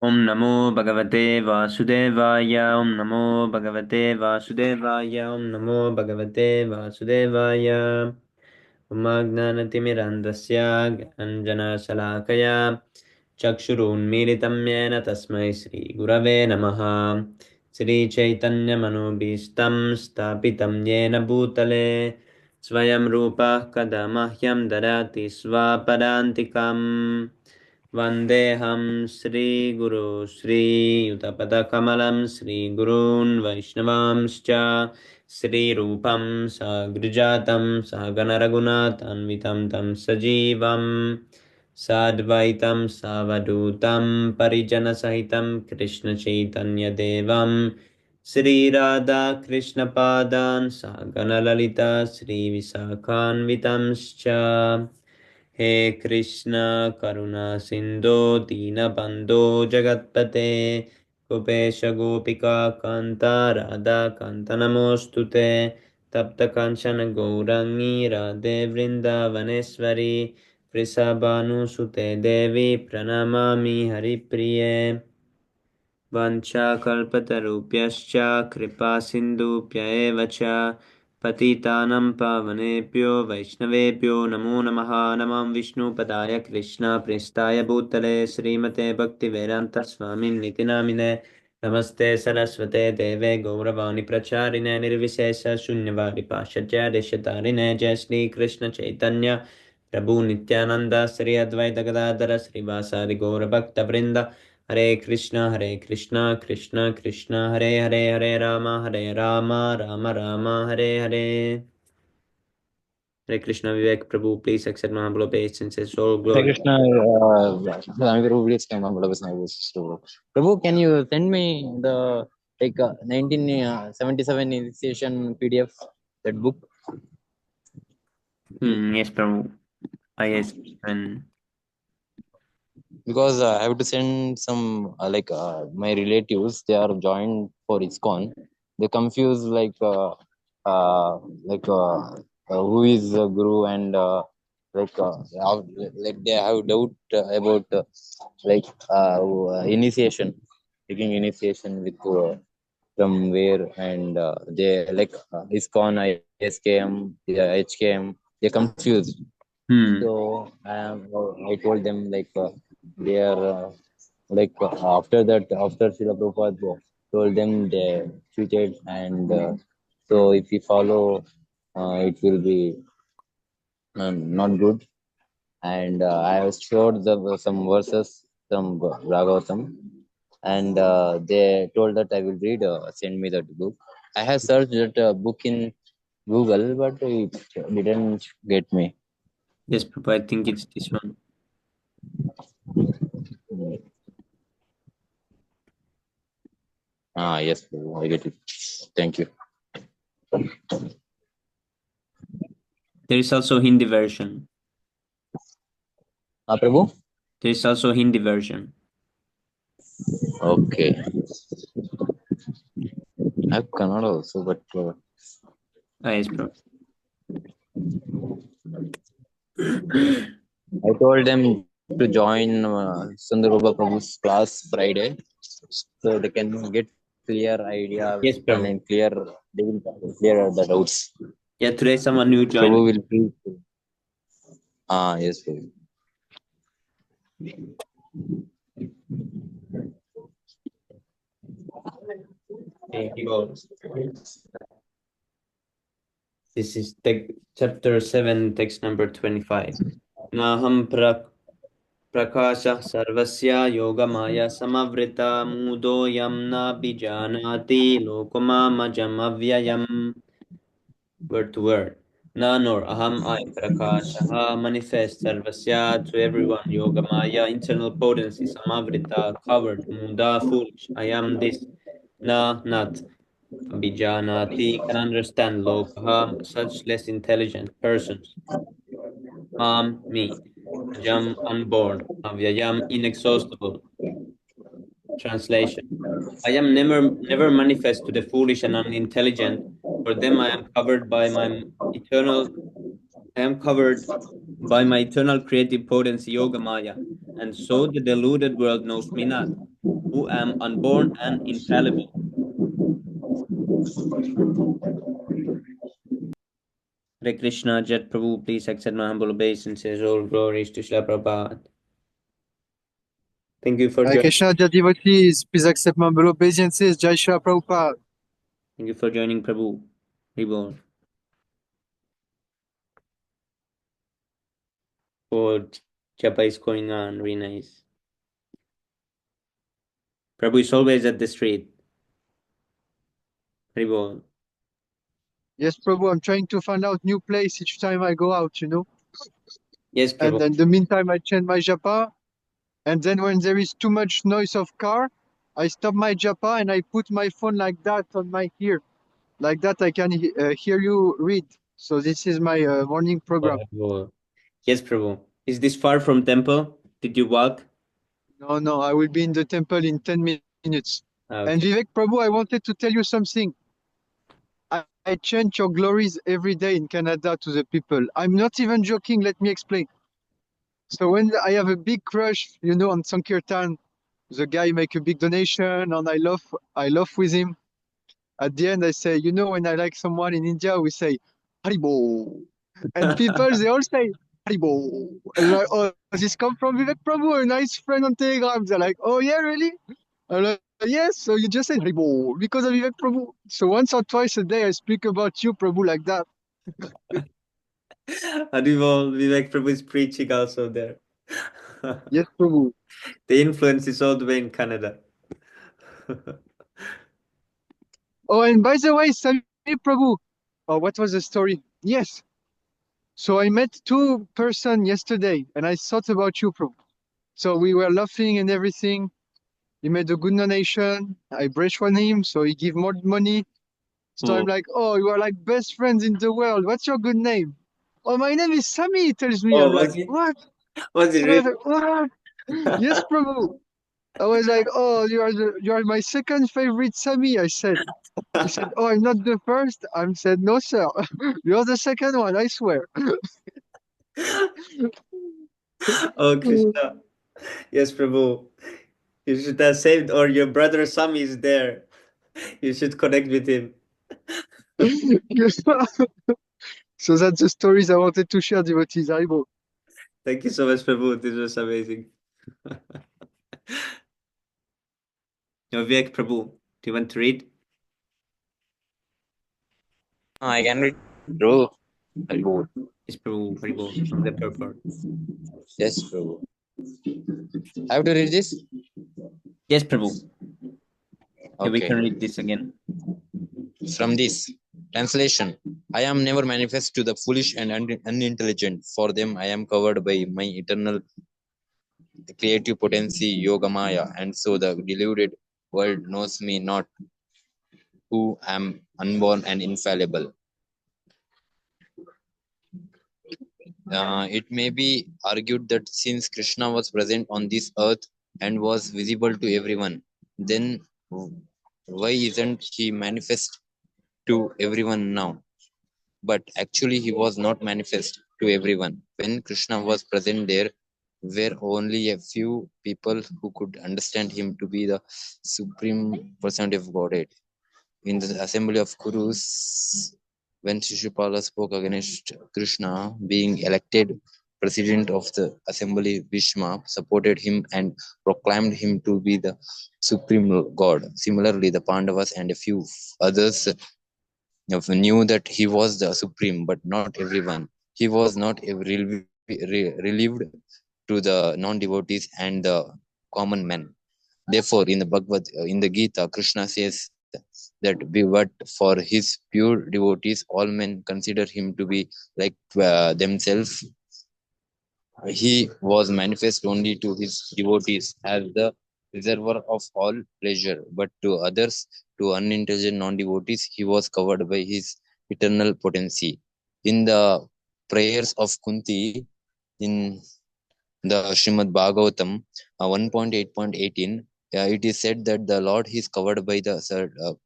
Om Namo Bhagavate Vasudevaya. Om Namo Bhagavate Vasudevaya. Om Namo Bhagavate Vasudevaya. Om Agnanatimirandasya Anjana Salakaya Chakshurunmilitam Yena Tasmai Sri Gurave Namaha. Sri Chaitanya Manobhistam Stapitam Yena Bhutale Swayam Rupa Kadamahyam Dadati Swapadantikam Vandeham Sri Guru Sri Yutapadakamalam Sri Gurun Vaishnavamscha Sri Rupam Sagrijatam Saganaragunatanvitam Tam Sajivam Sadvaitam Savadutam Parijana Sahitam Krishna Chaitanya Devam Sri Radha Krishna Padan Sagana Lalita Sri Visakhanvitamscha He Krishna Karuna Sindhu Dinabandho Jagatpate Gopesha Gopika Kanta Radha Kanta Namostute Tapta Kanchana Gaurangi Radhe Vrindavaneshwari Vrisabhanu Sute Devi Pranamami Haripriye Vanchakalpatarubhyascha kripa sindhubhya eva cha patitanam pavanebhyo vaishnavebhyo namo namaha namam Vishnu padaya Krishna prestaya bhutale Srimate Bhakti Vedanta Swami Niti Namine Namaste Saraswate Deve Gauravani Pracharine Nirvisesa Shunyavadi Pashadya Deshatarine Jai Shri Krishna Chaitanya Prabhu Nityananda Sri Advaita Gadadara Sri Vasari Gaura Bhakta Vrinda Hare Krishna, Krishna Krishna, Hare Hare, Hare Rama, Rama Rama, Hare Hare. Hare Krishna, Vivek Prabhu, please accept my humble obeisances. All Hare glory. Krishna, I'm very pleased to come Prabhu, can you send me the 1977 initiation PDF, that book? Yes, Prabhu. Yes, and Because I have to send some my relatives. They are joined for ISKCON. They confuse uh, like uh, who is Guru and like they have doubt about initiation, taking initiation with from where, and they ISKCON, ISKM, HKM. They're confused. So I told them they are after that, after Srila Prabhupada told them they cheated, and so if we follow, it will be not good. And I have showed some verses from Bhagavatam, and they told that I will read. Send me that book. I have searched that book in Google, but it didn't get me. yes, Prabhu, I think it's this one. Yes, I get it. Thank you. There is also Hindi version. Prabhu? There is also Hindi version. Okay. I have Kannada also, but Yes, Prabhu. I told them to join Sundar Baba Prabhu's class Friday, so they can get clear idea, Yes, and Prabhu. then they will clear the doubts. Yeah, today someone new joined. Prabhu will please. Yes, Prabhu. He goes. This is chapter 7, text number 25. Naham prakasha sarvasya yogamaya samavrita mudo yamna bijanati lokamamajam avyayam. Word to word. Na nor aham I prakasha manifest sarvasya to everyone yogamaya internal potency samavrita covered muda foolish I am this na not Bijanati can understand Lokaha, such less intelligent persons. Me. Ajam, unborn. Avyayam, inexhaustible. Translation. I am never manifest to the foolish and unintelligent. For them I am covered by my eternal creative potency Yoga Maya, and so the deluded world knows me not. who am unborn and infallible. Hare Krishna, Jet Prabhu, please accept my humble obeisances. All glories to Srila Prabhupada. Thank you for Hare joining. Krishna, dear devotees, please accept my humble obeisances. Jai Shri Prabhupada. Thank you for joining, Prabhu. Reborn. Oh, Japa is going on. Very nice. Prabhu is always at the street. Reborn. Yes, Prabhu, I'm trying to find out new place each time I go out, you know. Yes, And Prabhu. in the meantime, I chant my japa. And then when there is too much noise of car, I stop my japa and I put my phone like that on my ear. Like that, I can hear you read. So this is my morning program. Prabhu. Yes, Prabhu. Is this far from temple? Did you walk? No, no, I will be in the temple in 10 minutes. And Okay. Vivek Prabhu, I wanted to tell you something. I chant your glories every day in Canada to the people. I'm not even joking. Let me explain. So when I have a big crush, you know, on Sankirtan, the guy make a big donation and I laugh with him. At the end, I say, you know, when I like someone in India, we say, Haribo. And people, they all say, Haribo. And like, oh, this come from Vivek Prabhu, a nice friend on Telegram. They're like, oh, yeah, really? I'm like, yes, so you just said Haribo because of Vivek Prabhu. So once or twice a day, I speak about you, Prabhu, like that. Adivol, Vivek Prabhu is preaching also there. Yes, Prabhu. The influence is all the way in Canada. Oh, and by the way, Sami Prabhu. Oh, what was the story? Yes. So I met two person yesterday, and I thought about you, Prabhu. So we were laughing and everything. He made a good donation. I brushed on him, so he give more money. So I'm Oh, like, oh, you are like best friends in the world. What's your good name? Oh, my name is Sami, he tells me. I'm oh, like, was it? what? Was it I really? was like, what? Yes, Prabhu. I was like, oh, you are my second favorite Sami, I said. He said, oh, I'm not the first. I said, no, sir. You're the second one, I swear. Oh, Krishna. Yes, Prabhu. You should have saved, or your brother Sami is there. You should connect with him. So that's the stories I wanted to share, devotees. Haribo. Thank you so much, Prabhu. This was amazing. Now, Vivek Prabhu, do you want to read? I can read. True. Haribol. Yes, Prabhu. Haribol, from the purport. Yes, Prabhu. I have to read this? Yes, Prabhu. Yeah, we Okay. can read this again. From this translation, I am never manifest to the foolish and unintelligent. For them, I am covered by my eternal creative potency, Yogamaya, and so the deluded world knows me not, who am unborn and infallible. It may be argued that since Krishna was present on this earth and was visible to everyone, then why isn't he manifest to everyone now? But actually, he was not manifest to everyone. When Krishna was present, there were only a few people who could understand him to be the supreme personality of Godhead. In the assembly of Kurus, when Shishupala spoke against Krishna being elected president of the assembly, Bhishma supported him and proclaimed him to be the supreme God. Similarly, the Pandavas and a few others knew that he was the supreme, but not everyone. He was not relieved to the non-devotees and the common men. Therefore, in the Bhagavad, in the Gita, Krishna says that but for his pure devotees, all men consider him to be like themselves. He was manifest only to his devotees as the reservoir of all pleasure, but to others, to unintelligent non-devotees, he was covered by his eternal potency. In the prayers of Kunti, in the Srimad Bhagavatam 1.8.18, it is said that the Lord is covered by the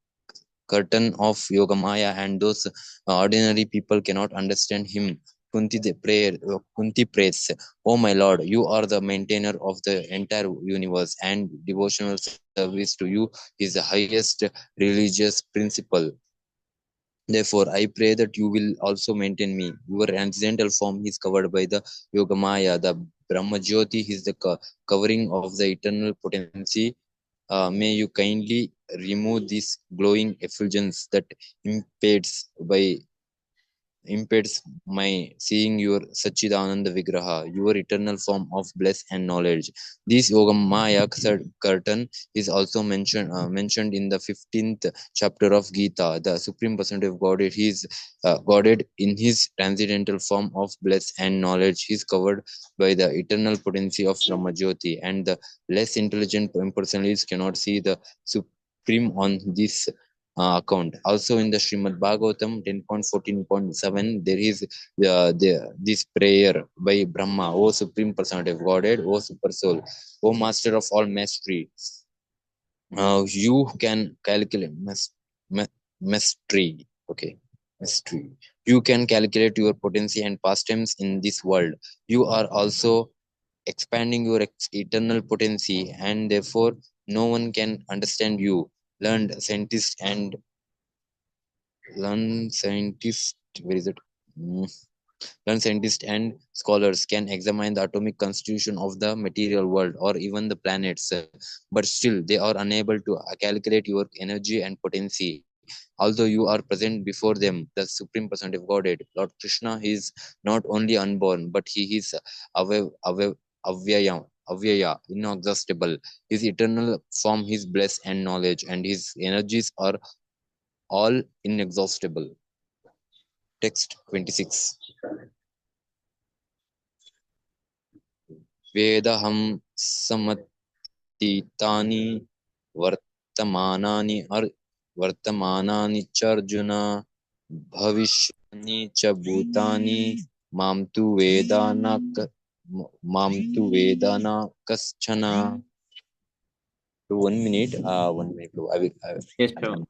curtain of Yogamaya, and those ordinary people cannot understand him Kunti prays, "Oh my Lord, you are the maintainer of the entire universe, and devotional service to you is the highest religious principle. Therefore, I pray that you will also maintain me. Your incidental form is covered by the Yogamaya. The Brahmajyoti is the covering of the eternal potency. May you kindly remove this glowing effulgence that impedes by impedes my seeing your Sachidananda Vigraha, your eternal form of bliss and knowledge." This Yogamaya curtain is also mentioned in the 15th chapter of Gita. The Supreme Personality of Godhead, He is Godhead in His transcendental form of bliss and knowledge. He is covered by the eternal potency of Brahmajyoti, and the less intelligent impersonalists cannot see the Supreme on this account. Also in the Srimad Bhagavatam 10.14.7, there is this prayer by Brahma: "O Supreme Personality of Godhead, O Super Soul, O Master of all mastery, you can calculate mastery. Okay, mastery. You can calculate your potency and pastimes in this world. You are also expanding your eternal potency, and therefore no one can understand you. Learned scientists and learned scientists where is it Mm. Learned scientists and scholars can examine the atomic constitution of the material world or even the planets, but still they are unable to calculate your energy and potency. Although you are present before them, the Supreme Personality of Godhead, Lord Krishna, is not only unborn, but he is avyaya, inexhaustible. His eternal form, his bliss and knowledge, and his energies are all inexhaustible. Text 26. Vedaham samatitani vartamanani charjuna bhavishyani cha bhutani mam tu vedana kaschana. 1 minute. 1 minute. Yes, sure.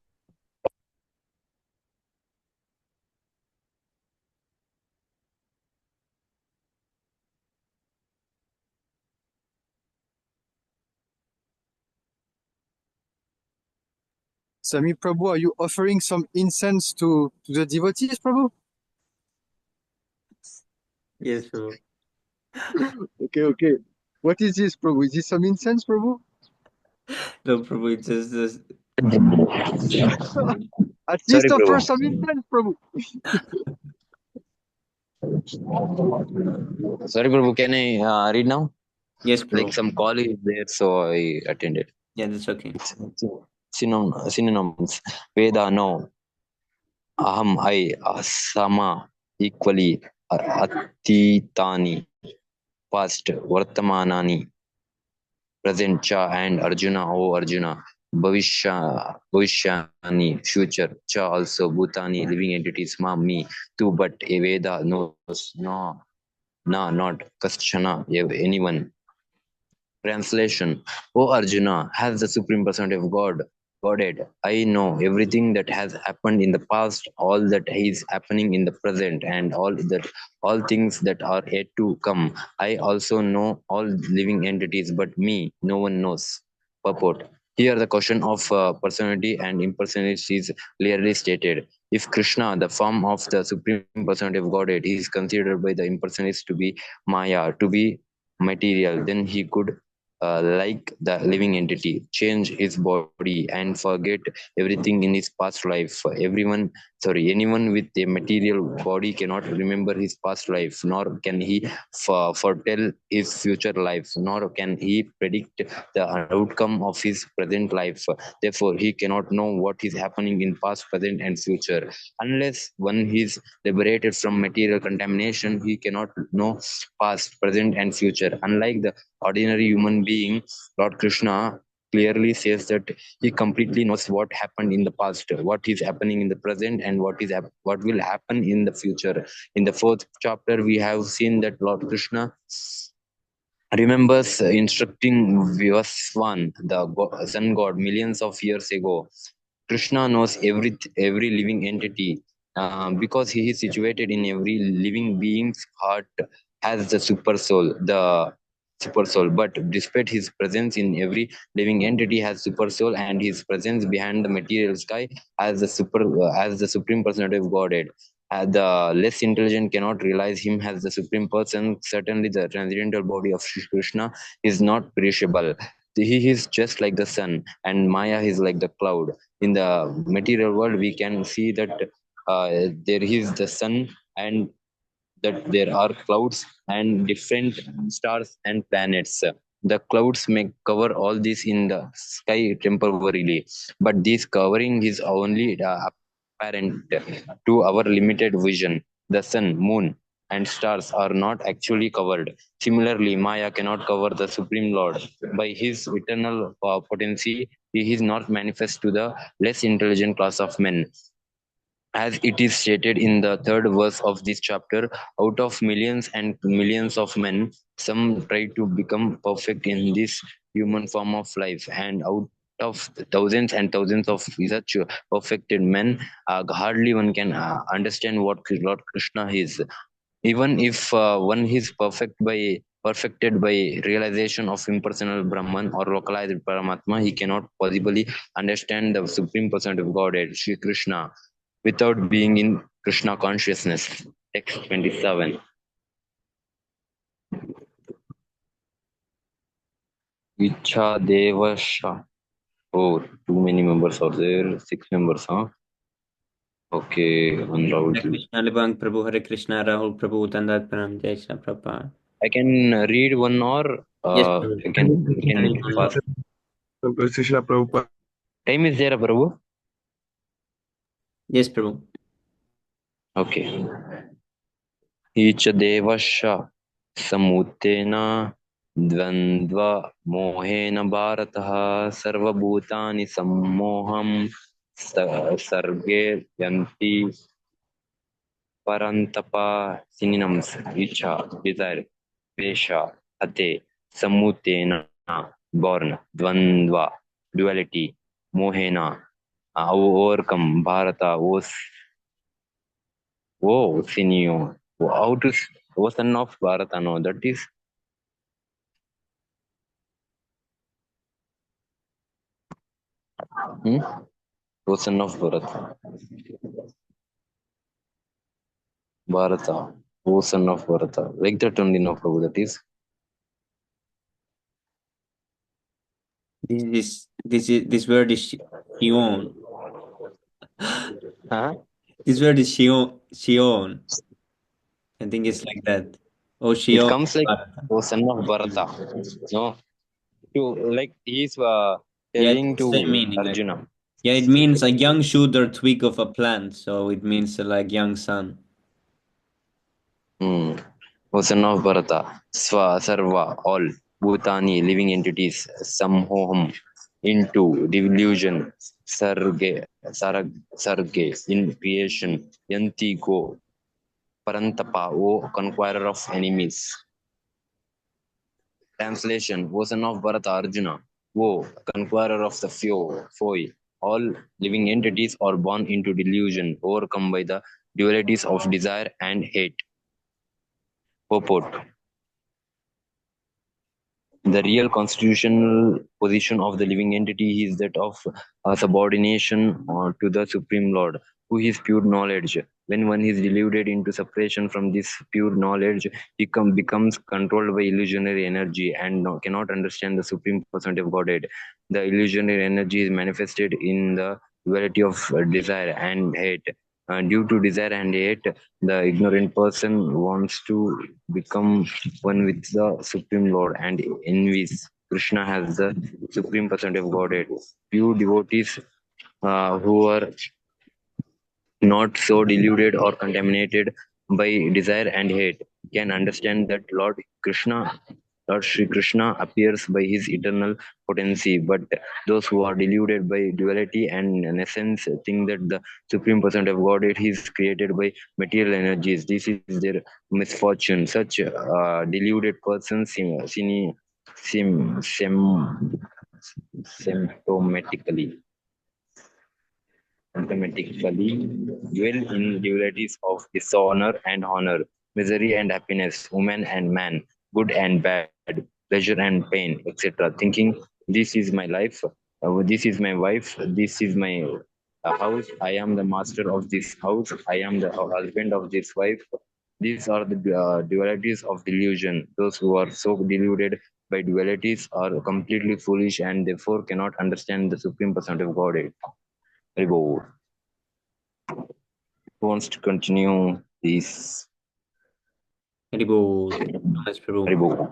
Sami Prabhu, are you offering some incense to the devotees, Prabhu? Yes, Prabhu. Okay. What is this, Prabhu? Is this some incense, Prabhu? No, Prabhu, it's just this. At Sorry, least offer Prabhu. some incense, Prabhu. Sorry, Prabhu. Can I read now? Yes, Prabhu. Like some call is there, so I attended. Yeah, that's okay. Synonyms. Veda, no. Aham, I. Sama, equally. Atitani, past. Vartamanani, present. Cha and Arjuna, O Arjuna. Bhavishyani, future. Cha also. Bhutani, living entities. Ma, me. Too, but a Veda knows. No, not Kaschana, anyone. Translation: O Arjuna, has the Supreme Personality of Godhead, I know everything that has happened in the past, all that is happening in the present, and all things that are yet to come. I also know all living entities, but me no one knows. Purport: here the question of personality and impersonality is clearly stated. If Krishna, the form of the Supreme Personality of Godhead, is considered by the impersonalists to be Maya, to be material, then he could, like the living entity, change his body and forget everything in his past life. Anyone with a material body cannot remember his past life, nor can he foretell his future life, nor can he predict the outcome of his present life. Therefore, he cannot know what is happening in past, present, and future. Unless one is liberated from material contamination, he cannot know past, present, and future. Unlike the ordinary human being, Lord Krishna clearly says that he completely knows what happened in the past, what is happening in the present, and what will happen in the future. In the 4th chapter, we have seen that Lord Krishna remembers instructing Vyaswan, the sun god, millions of years ago. Krishna knows every living entity. because he is situated in every living being's heart as the super soul, but despite his presence in every living entity has super soul, and his presence behind the material sky as the supreme personality of Godhead. The less intelligent cannot realize him as the supreme person. Certainly, the transcendental body of Shri Krishna is not perishable. He is just like the sun, and Maya is like the cloud. In the material world, we can see that there is the sun, and that there are clouds and different stars and planets. The clouds may cover all this in the sky temporarily, but this covering is only apparent to our limited vision. The sun, moon, and stars are not actually covered. Similarly, Maya cannot cover the Supreme Lord. By his eternal potency, he is not manifest to the less intelligent class of men. As it is stated in the third verse of this chapter, out of millions and millions of men, some try to become perfect in this human form of life, and out of thousands and thousands of such perfected men, hardly one can understand what Lord Krishna is. Even if one is perfected by realization of impersonal Brahman or localized Paramatma, he cannot possibly understand the Supreme Person of Godhead, Sri Krishna, without being in Krishna consciousness. Text 27. Icha Devasha. Oh, too many members are there. 6 members, huh? Okay, on Hare Rahul. Krishna, Libang Prabhu, Hare Krishna, Rahul Prabhu, Tandat Pranam, Jai Shri Prabhupada. I can read one or Yes, Prabhu. I can fast. Krishna Prabhupada. Time is there, Prabhu? Yes, Prabhu. Okay. Each devasya samutena dvandva mohena bharatah sarvabhutani sammoham sarge yanti parantapa. Synonyms: icha, desire; vesha, hate; samutena, born; dvandva, duality; mohena, overcome; bharata, Sinio. How to son of Bharata? No, that is son of Bharata. Bharata, son of Bharata. Like that only, no, Prabhu. That is. This word is Shion. Huh? This word is Shion. I think it's like that. Oh, It Shion. comes like son of Bharata. No, like he's Yeah, telling it's the same to meaning. Arjuna. Yeah, it means a young shoot or twig of a plant. So it means like young sun. Son of Bharata. Sarva, all. Bhutani, living entities. Samhoham, into. Delusion. Sarge, in creation. Yanti, go. Parantapa, O conqueror of enemies. Translation: O son of Bharata Arjuna, O conqueror of the foe, all living entities are born into delusion, overcome by the dualities of desire and hate. Purport: the real constitutional position of the living entity is that of subordination to the Supreme Lord, who is pure knowledge. When one is deluded into separation from this pure knowledge, he becomes controlled by illusionary energy and cannot understand the Supreme Personality of Godhead. The illusionary energy is manifested in the duality of desire and hate. Due to desire and hate, the ignorant person wants to become one with the Supreme Lord and envies Krishna as the Supreme Personality of Godhead. Pure devotees who are not so deluded or contaminated by desire and hate can understand that Lord Sri Krishna appears by his eternal potency, but those who are deluded by duality and in essence think that the Supreme Person of Godhead is created by material energies. This is their misfortune. Such deluded persons symptomatically automatically dwell in dualities of dishonor and honor, misery and happiness, woman and man, good and bad, pleasure and pain, etc. Thinking this is my life, this is my wife, this is my house, I am the master of this house, I am the husband of this wife. These are the dualities of delusion. Those who are so deluded by dualities are completely foolish and therefore cannot understand the Supreme Personality of Godhead. Reward. Who wants to continue this? Haribol. Nice, Prabhu. Reward.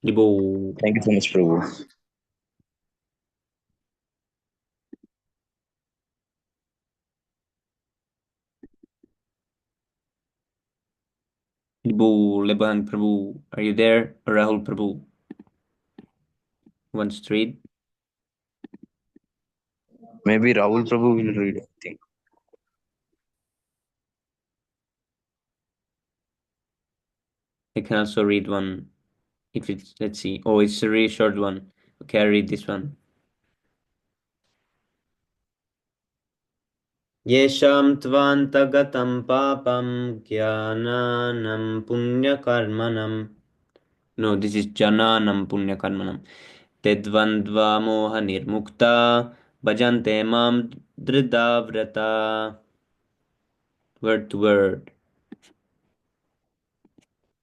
Haribol. Thank you so much, Prabhu. Haribol. Lebang Prabhu. Are you there? Or Rahul Prabhu? Who wants to read? Maybe Rahul Prabhu will read, I think. I can also read one if it's, let's see. Oh, it's a really short one. Okay, I read this one. Yesham tvantagatam papam jnanam punyakarmanam. No, this is jananam punyakarmanam. Tedvandva moha nirmukta bhajante mam drida. Word to word.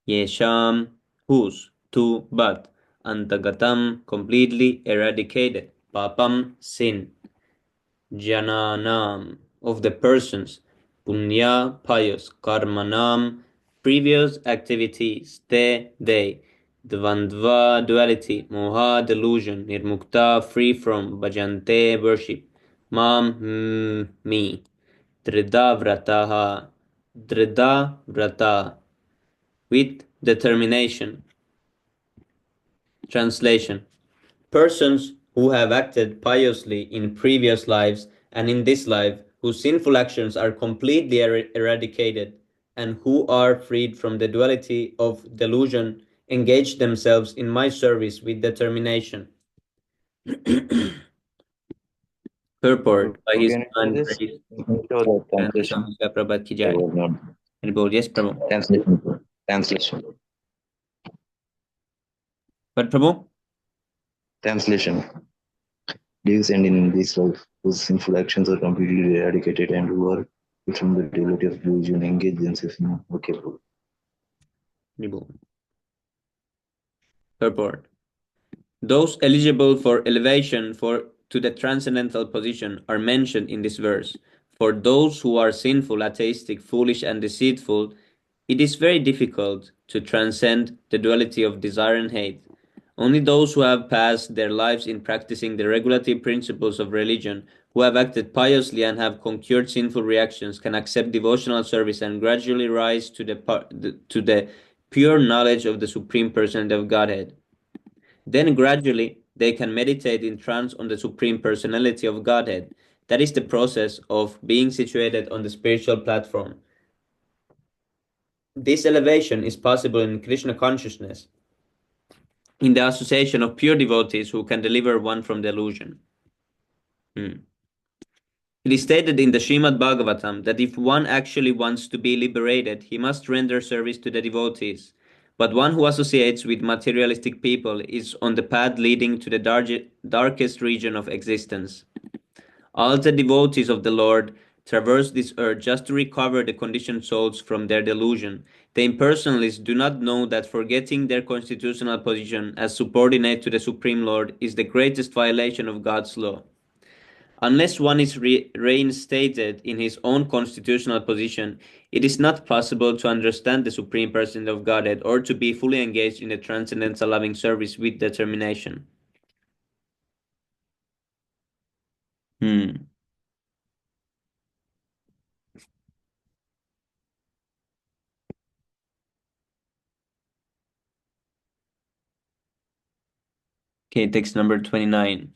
Yesham, whose, to, but, antagatam, completely eradicated, papam, sin, jananam, of the persons, punya, pious, karmanam, previous activities, they, dvandva, duality, moha, delusion, nirmukta, free from, bhajante, worship, mam, me, drida vrata, with determination. Translation: persons who have acted piously in previous lives and in this life, whose sinful actions are completely eradicated, and who are freed from the duality of delusion, engage themselves in my service with determination. Purport by His Can you show Divine this? Grace. Show the translation. Prabhupada ki jai. Yes, Prabhu. Translation. Translation. But Prabhu? Translation. Lives and in this life, whose sinful actions are completely eradicated and who are free from the duality of delusion, engage themselves in. Okay, bro. Purport. Those eligible for elevation to the transcendental position are mentioned in this verse. For those who are sinful, atheistic, foolish, and deceitful, it is very difficult to transcend the duality of desire and hate. Only those who have passed their lives in practicing the regulative principles of religion, who have acted piously and have conquered sinful reactions, can accept devotional service and gradually rise to the pure knowledge of the Supreme Personality of Godhead. Then gradually they can meditate in trance on the Supreme Personality of Godhead. That is the process of being situated on the spiritual platform. This elevation is possible in Krishna consciousness, in the association of pure devotees who can deliver one from delusion. It is stated in the Srimad Bhagavatam that if one actually wants to be liberated, he must render service to the devotees. But one who associates with materialistic people is on the path leading to the darkest region of existence. All the devotees of the Lord traverse this earth just to recover the conditioned souls from their delusion. The impersonalists do not know that forgetting their constitutional position as subordinate to the Supreme Lord is the greatest violation of God's law. Unless one is reinstated in his own constitutional position, it is not possible to understand the Supreme Person of Godhead or to be fully engaged in the transcendental loving service with determination. Okay, text number 29.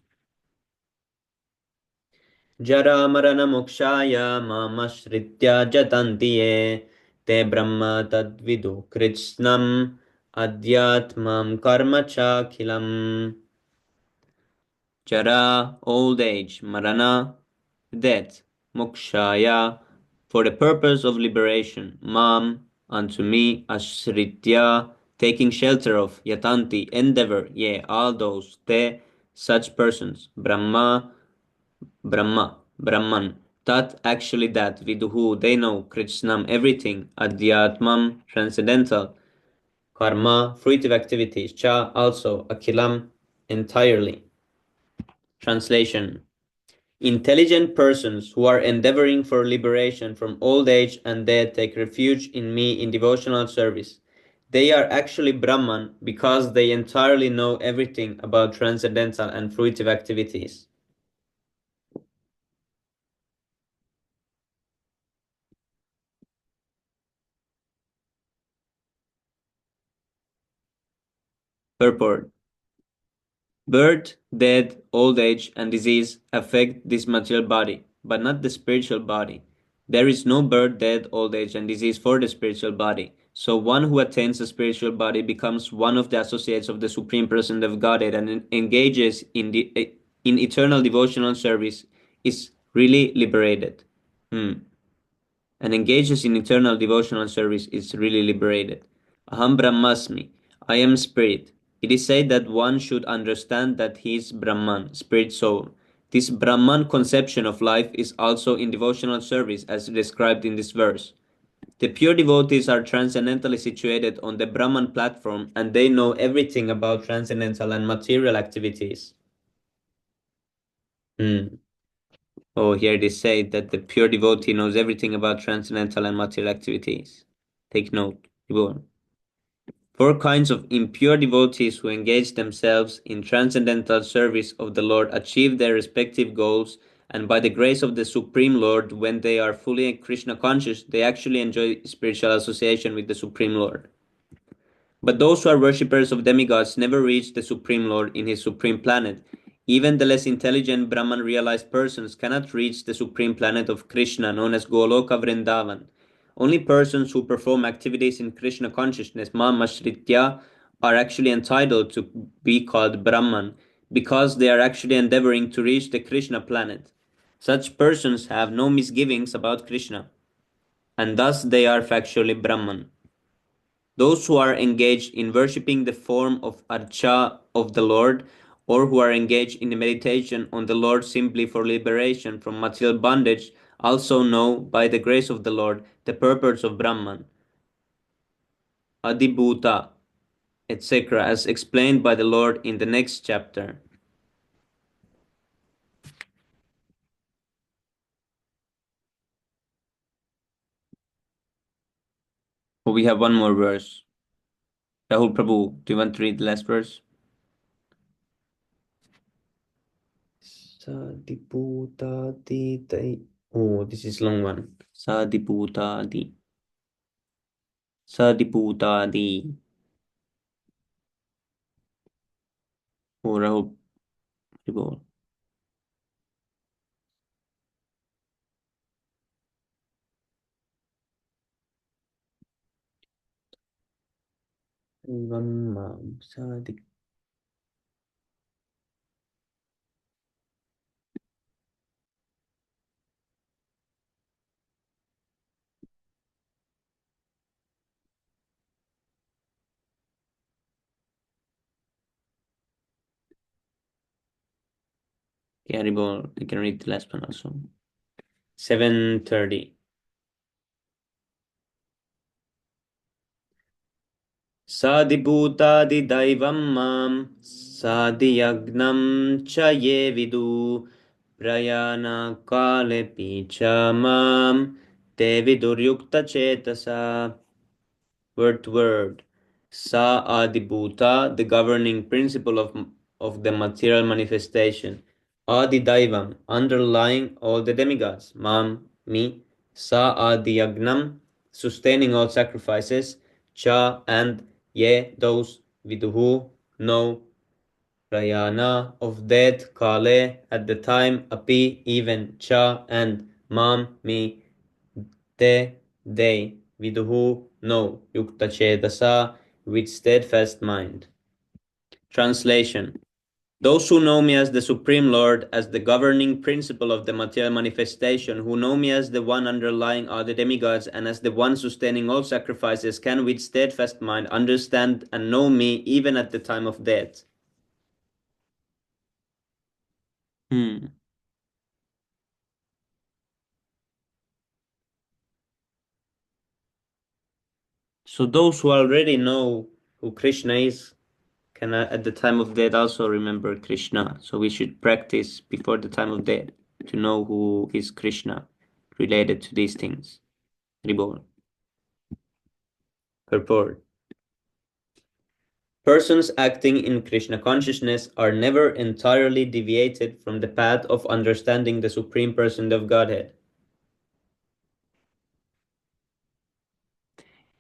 Jara marana mokshaya mamashritya jatanti ye te brahma tadvidu kritsnam adhyatmam karma chakhilam. Jara, old age, marana, death, mokshaya, for the purpose of liberation, mam, unto me, ashritya, taking shelter of, yatanti, endeavor, yea, all those, te, such persons, Brahman, that actually that, viduhu, they know, Krishnam, everything, adhyatmam, transcendental, karma, fruitive activities, cha, also, akilam, entirely. Translation. Intelligent persons who are endeavoring for liberation from old age and death take refuge in me in devotional service. They are actually Brahman because they entirely know everything about transcendental and fruitive activities. Purport. Birth, death, old age, and disease affect this material body, but not the spiritual body. There is no birth, death, old age, and disease for the spiritual body. So one who attains the spiritual body becomes one of the associates of the Supreme Person of Godhead and engages in eternal devotional service is really liberated. And engages in eternal devotional service is really liberated. Aham Brahmasmi, I am spirit. It is said that one should understand that he is Brahman, spirit soul. This Brahman conception of life is also in devotional service as described in this verse. The pure devotees are transcendentally situated on the Brahman platform and they know everything about transcendental and material activities. Oh, here they say that the pure devotee knows everything about transcendental and material activities. Take note. Four kinds of impure devotees who engage themselves in transcendental service of the Lord achieve their respective goals, and by the grace of the Supreme Lord, when they are fully Krishna conscious, they actually enjoy spiritual association with the Supreme Lord. But those who are worshippers of demigods never reach the Supreme Lord in his supreme planet. Even the less intelligent Brahman realized persons cannot reach the supreme planet of Krishna known as Goloka Vrindavan. Only persons who perform activities in Krishna consciousness, Mamashritya, are actually entitled to be called Brahman because they are actually endeavoring to reach the Krishna planet. Such persons have no misgivings about Krishna, and thus they are factually Brahman. Those who are engaged in worshipping the form of Archa of the Lord, or who are engaged in the meditation on the Lord simply for liberation from material bondage, also know, by the grace of the Lord, the purpose of Brahman, Adibhuta, etc., as explained by the Lord in the next chapter. We have one more verse. Rahul Prabhu, do you want to read the last verse? Sadiputadi. Oh, this is long one. Sadiputadi. Sadiputadi. Oh, Rahul Prabhu. Sadik. Caribou. I can read the last one also. 7:30. Sadibhutadidaivam mam sadhyagnam cha ye vidu prayana kale picha mam te viduryukta chetasa. Word to word. Sa Adibhuta, the governing principle of the material manifestation. Adidaivam, underlying all the demigods. Mam, me. Sa Adiyagnam, sustaining all sacrifices. Cha and Ye, those. Viduhu, no. Prayana, of death. Kale, at the time. Api, even. Cha and Mam, me. Te, they, viduhu, no, yukta chedasa, with steadfast mind. Translation. Those who know me as the Supreme Lord, as the governing principle of the material manifestation, who know me as the one underlying all the demigods and as the one sustaining all sacrifices, can with steadfast mind understand and know me even at the time of death. So those who already know who Krishna is can at the time of death also remember Krishna. So we should practice before the time of death to know who is Krishna related to these things. Ribol. Purport. Persons acting in Krishna consciousness are never entirely deviated from the path of understanding the Supreme Person of Godhead.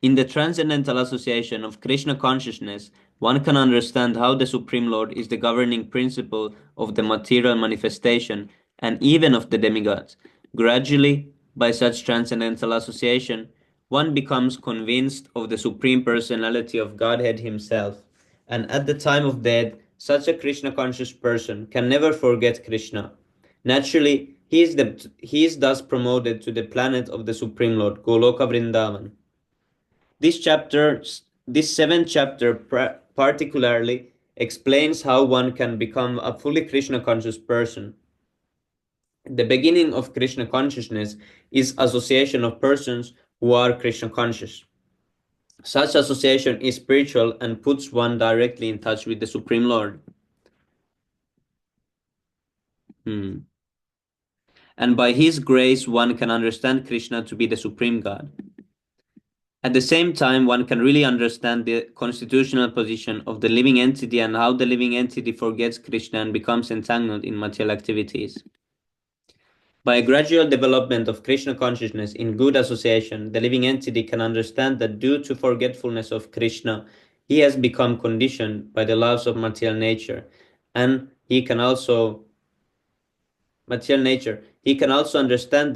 In the transcendental association of Krishna consciousness, one can understand how the Supreme Lord is the governing principle of the material manifestation and even of the demigods. Gradually, by such transcendental association, one becomes convinced of the Supreme Personality of Godhead Himself. And at the time of death, such a Krishna conscious person can never forget Krishna. Naturally, he is thus promoted to the planet of the Supreme Lord, Goloka Vrindavan. This chapter, this seventh chapter, particularly explains how one can become a fully Krishna conscious person. The beginning of Krishna consciousness is association of persons who are Krishna conscious. Such association is spiritual and puts one directly in touch with the Supreme Lord. And by His grace, one can understand Krishna to be the Supreme God. At the same time, one can really understand the constitutional position of the living entity and how the living entity forgets Krishna and becomes entangled in material activities. By a gradual development of Krishna consciousness in good association, the living entity can understand that due to forgetfulness of Krishna, he has become conditioned by the laws of material nature, and he can also understand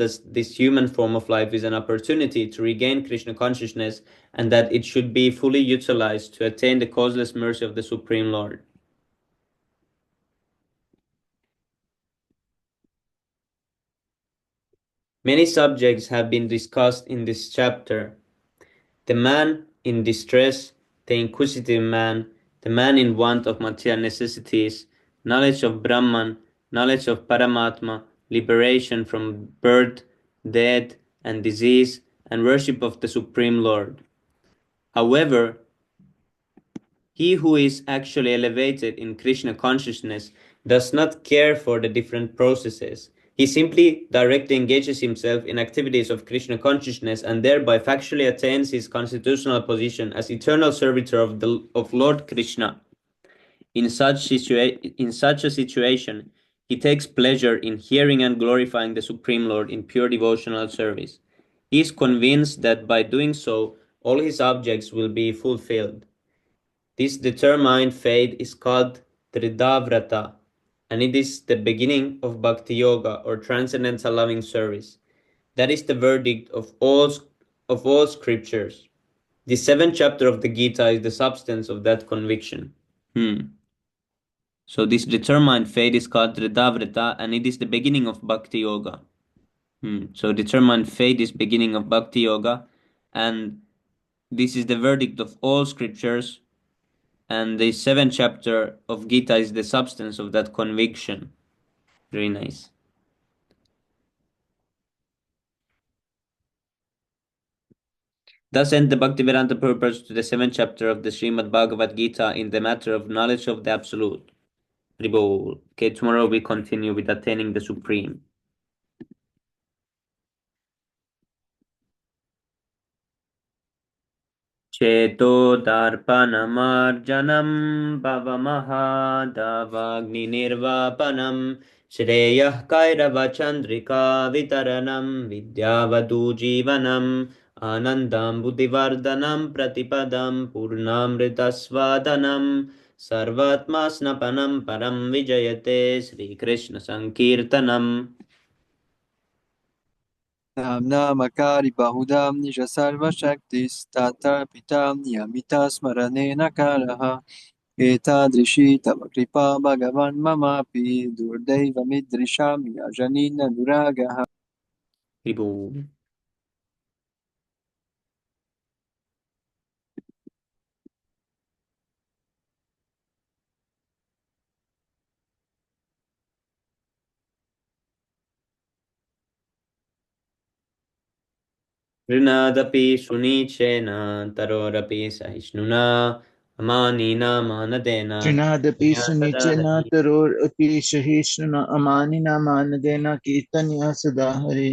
that this human form of life is an opportunity to regain Krishna consciousness and that it should be fully utilized to attain the causeless mercy of the Supreme Lord. Many subjects have been discussed in this chapter. The man in distress, the inquisitive man, the man in want of material necessities, knowledge of Brahman, knowledge of Paramatma, liberation from birth, death, and disease, and worship of the Supreme Lord. However, he who is actually elevated in Krishna consciousness does not care for the different processes. He simply directly engages himself in activities of Krishna consciousness and thereby factually attains his constitutional position as eternal servitor of Lord Krishna. In such a situation, he takes pleasure in hearing and glorifying the Supreme Lord in pure devotional service. He is convinced that by doing so, all his objects will be fulfilled. This determined fate is called Tridavrata, and it is the beginning of Bhakti Yoga or transcendental loving service. That is the verdict of all scriptures. The seventh chapter of the Gita is the substance of that conviction. So this determined fate is called Tridavrata, and it is the beginning of Bhakti Yoga. So determined fate is beginning of Bhakti Yoga, and this is the verdict of all scriptures. And the seventh chapter of Gita is the substance of that conviction. Very nice. Thus end the Bhaktivedanta purpose to the seventh chapter of the Srimad Bhagavad Gita in the matter of knowledge of the Absolute. Ribol. Okay, tomorrow we continue with attaining the Supreme. Cheto darpanamarjanam bhavamahadavagninirvapanam Shreyah kairava chandrika vitaranam vidyavadu jivanam Anandam buddhivardhanam pratipadam purnamritasvadanam Sarvatma snapanam param vijayate Sri Krishna Sankirtanam. Namnamakari bahudam nija sarva shaktis tata pitam niyamita smaranena karaha एतादृशी तव कृपा भगवन् ममापि दुर्दैवमिदृशां याजनीननुरागः Ribhu. ऋणादपि सुनीचेन तरोरपि सहिष्णुना अमानिना मानदेन तृणादपि कीर्तन्या सदा सुनिचेन हरि तरोरपि सहिष्णुना अमानिना मानदेन कीर्तन्या सदा हरे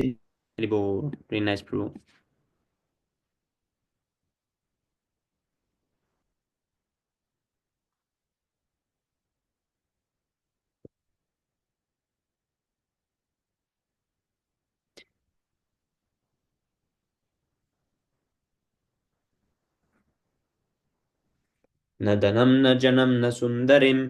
Ribhu. Very nice, Prabhu. न धनं न जनं न सुन्दरीं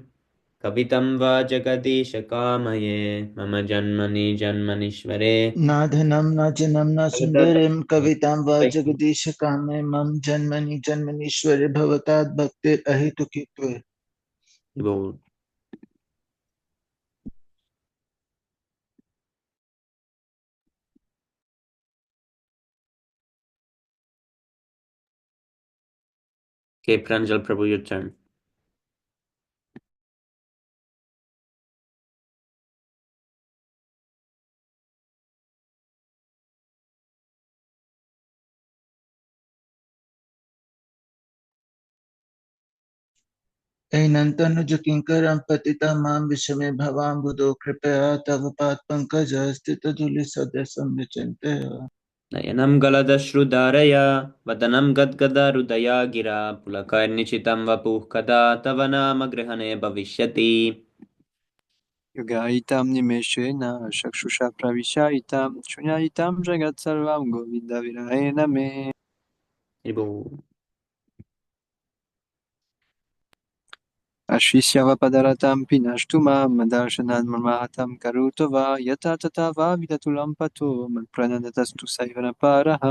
कवितं वा जगदीश कामये मम जन्मनि जन्मनीश्वरे न धनं न जनं न सुन्दरीं कवितां वा भगवता जगदीशकामे मम जन्मनि जन्मनीश्वरे भवतात् भक्तिरहेतुकीत्वे Okay, Pranjal Prabhu, your turn. एनन्तनुज किङ्करं पतितं मां विषमे भवाम्बुधो कृपया तव पात्पङ्कजस्थितधूलिसदृशं विचिन्त्य नयनं गलदश्रुधारया वदनं गद्गदहृदया गिरा पुलकर्निचितं वपुः कदा तव नाम गृहणे भविष्यति युगायितां निमेषेण चक्षुषा प्रविशायितां शून्यायितां जगत्सर्वां गोविन्दविरहेण मे Ribhu. अश्विष्यवपदरतां पिनष्टु मां दर्शनान् मर्माहतं करोतु वा यथा तथा वा विदतुलं पथो मत्प्रणतस्तु सैवनपारः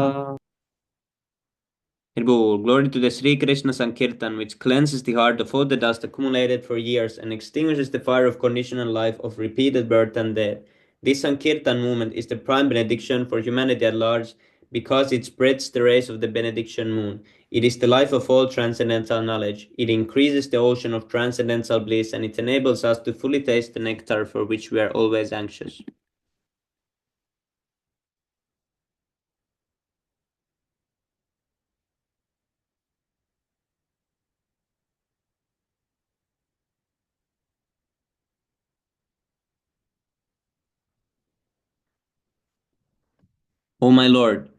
Ribhu. Glory to the Sri Krishna Sankirtan, which cleanses the heart of all the dust accumulated for years and extinguishes the fire of conditional life of repeated birth and death. This Sankirtan movement is the prime benediction for humanity at large because it spreads the rays of the benediction moon. It is the life of all transcendental knowledge. It increases the ocean of transcendental bliss and it enables us to fully taste the nectar for which we are always anxious. O my Lord,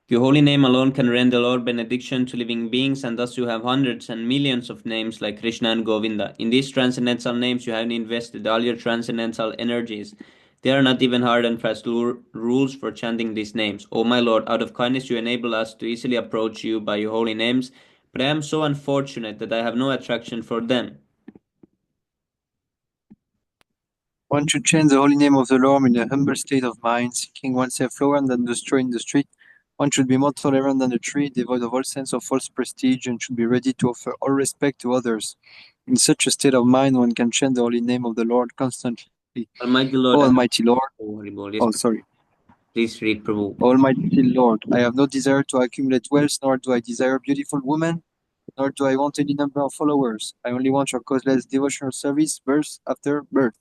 your holy name alone can render all benediction to living beings, and thus you have hundreds and millions of names like Krishna and Govinda. In these transcendental names, you have invested all your transcendental energies. There are not even hard and fast rules for chanting these names. O my Lord, out of kindness, you enable us to easily approach you by your holy names, but I am so unfortunate that I have no attraction for them. One should chant the holy name of the Lord in a humble state of mind, seeking oneself lower than the straw in the street. One should be more tolerant than a tree, devoid of all sense of false prestige, and should be ready to offer all respect to others. In such a state of mind, one can chant the holy name of the Lord constantly. Almighty Lord, O I have Almighty Lord, Yes, oh sorry, please read Prabhu. Almighty Lord, I have no desire to accumulate wealth, nor do I desire beautiful women, nor do I want any number of followers. I only want your causeless devotional service, birth after birth.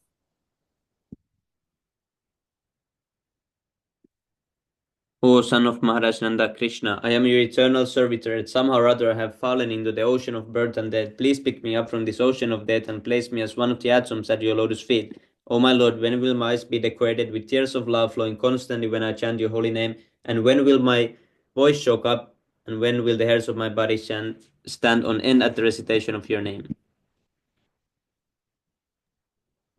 O son of Maharaj Nanda Krishna, I am your eternal servitor, and somehow or other I have fallen into the ocean of birth and death. Please pick me up from this ocean of death and place me as one of the atoms at your lotus feet. O my Lord, when will my eyes be decorated with tears of love flowing constantly when I chant your holy name? And when will my voice choke up? And when will the hairs of my body stand on end at the recitation of your name?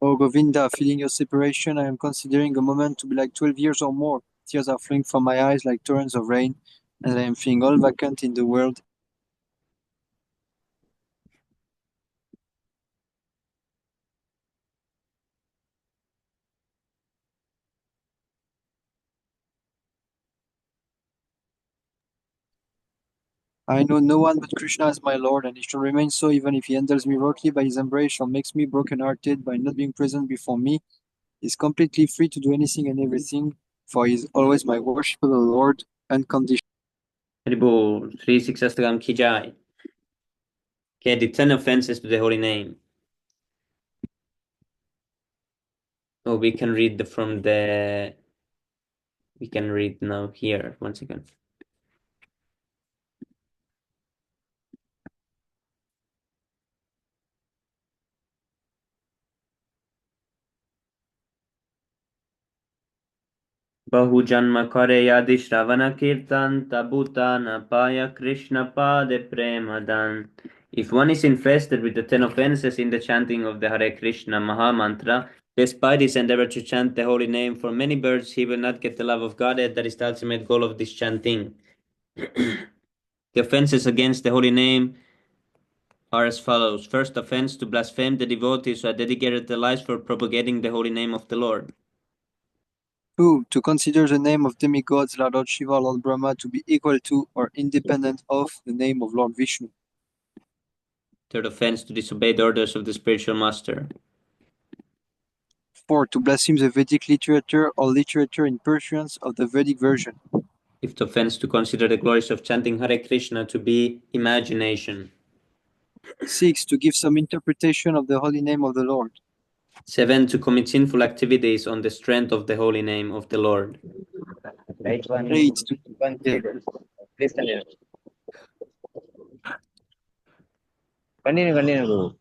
Oh Govinda, feeling your separation, I am considering a moment to be like 12 years or more. Tears are flowing from my eyes like torrents of rain, and I am feeling all vacant in the world. I know no one but Krishna as my Lord, and he shall remain so even if he handles me roughly by his embrace, shall makes me broken-hearted by not being present before me. He is completely free to do anything and everything, for he is always my worshipful Lord, unconditional. Haribol, Sri Siksastakam ki jai. Okay, the 10 offenses to the holy name. Oh, we can read we can read now here. One second. Bahu janma kare yadi shravana kirtan tabuta napaya Krishna pade premadan. If one is infested with the 10 offenses in the chanting of the Hare Krishna Maha Mantra, despite his endeavor to chant the holy name for many births, he will not get the love of God. That is the ultimate goal of this chanting. The offenses against the holy name are as follows. First offense, to blaspheme the devotees who have dedicated their lives for propagating the holy name of the Lord. 2. To consider the name of demigods, Lord Shiva, Lord Brahma, to be equal to or independent of the name of Lord Vishnu. Third offense, to disobey the orders of the spiritual master. 4. To blaspheme the Vedic literature or literature in pursuance of the Vedic version. Fifth offense, to consider the glories of chanting Hare Krishna to be imagination. 6. To give some interpretation of the holy name of the Lord. 7. To commit sinful activities on the strength of the holy name of the Lord. Right one. 8. To Please continue. Continue, Guru.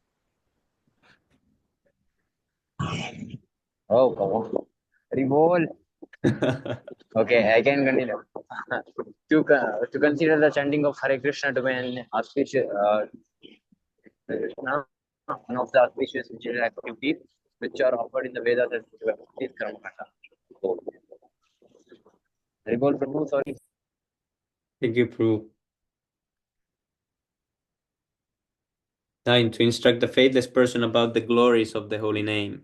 Oh, come on. Revolt. Okay, I can continue. To consider the chanting of Hare Krishna to be an auspicious, one of the auspicious ritual activities which are offered in the Vedas as this Karmakanda. Revolt Prabhu, sorry. Thank you, Prabhu. 9. To instruct the faithless person about the glories of the holy name.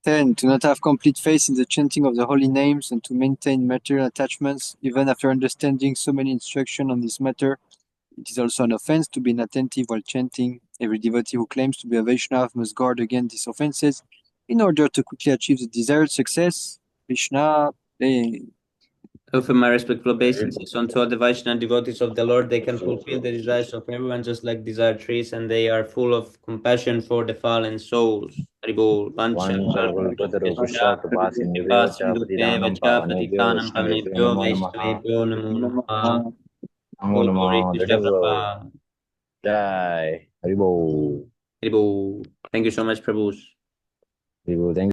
10. To not have complete faith in the chanting of the holy names and to maintain material attachments, even after understanding so many instructions on this matter. It is also an offense to be inattentive while chanting. Every devotee who claims to be a Vaishnava must guard against these offenses in order to quickly achieve the desired success. Krishna, Offer my respectful obeisances unto all the Vaishnava devotees of the Lord. They can fulfill the desires of everyone just like desire trees, and they are full of compassion for the fallen souls. Haribol. Vancha Vanchakalpataru kalpatarushya Krishna kripa Sindhubhyo Cha sindhubheva Patitanam cha Pavanebhyo patitanam Vaishnavebhyo pavnebhyo Namo Namaha vaishnavebhyo namo namaha. Namo All glory Namaha to Shri Dadavo Prabhupada. Jai Haribo Haribol. Thank you so much, Prabhu. Haribo. Thank